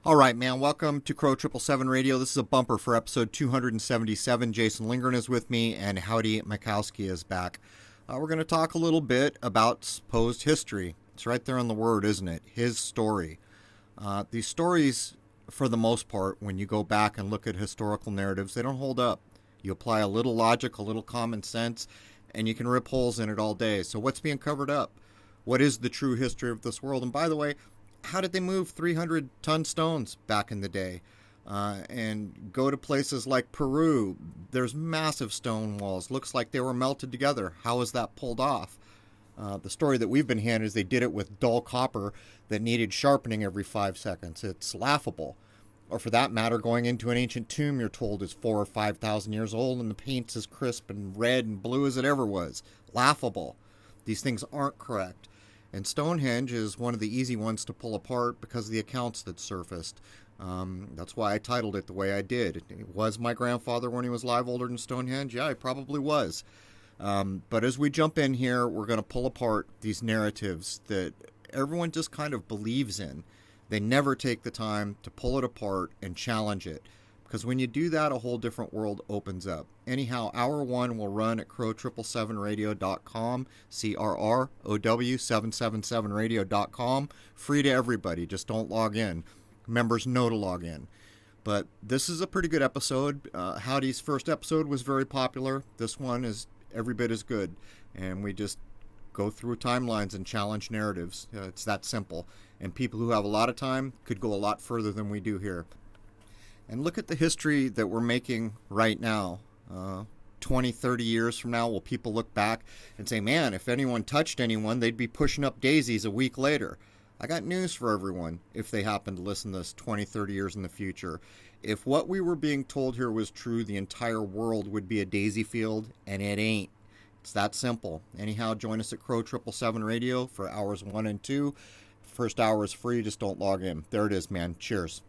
All right, man. Welcome to Crow 777 Radio. This is a bumper for episode 277. Jason Lindgren is with me, and Howdy Mikowski is back. We're going to talk a little bit about supposed history. It's right there on the word, isn't it? His story. These stories, for the most part, when you go back and look at historical narratives, they don't hold up. You apply a little logic, a little common sense, and you can rip holes in it all day. So what's being covered up? What is the true history of this world? And by the way, how did they move 300-ton stones back in the day? And go to places like Peru. There's massive stone walls. Looks like they were melted together. How was that pulled off? The story that we've been handed is they did it with dull copper that needed sharpening every 5 seconds. It's laughable. Or for that matter, going into an ancient tomb you're told is 4,000 or 5,000 years old and the paint's as crisp and red and blue as it ever was. Laughable. These things aren't correct. And Stonehenge is one of the easy ones to pull apart because of the accounts that surfaced. That's why I titled it the way I did. Was my grandfather, when he was alive, older than Stonehenge? Yeah, he probably was. But as we jump in here, we're going to pull apart these narratives that everyone just kind of believes in. They never take the time to pull it apart and challenge it. Because when you do that, a whole different world opens up. Anyhow, hour one will run at crow777radio.com, CRROW777radio.com. Free to everybody. Just don't log in. Members know to log in. But this is a pretty good episode. Howdy's first episode was very popular. This one is every bit as good. And we just go through timelines and challenge narratives. It's that simple. And people who have a lot of time could go a lot further than we do here. And look at the history that we're making right now. 20, 30 years from now, will people look back and say, man, if anyone touched anyone, they'd be pushing up daisies a week later. I got news for everyone if they happen to listen to this 20, 30 years in the future. If what we were being told here was true, the entire world would be a daisy field, and it ain't. It's that simple. Anyhow, join us at Crow 777 Radio for hours 1 and 2. First hour is free, just don't log in. There it is, man. Cheers.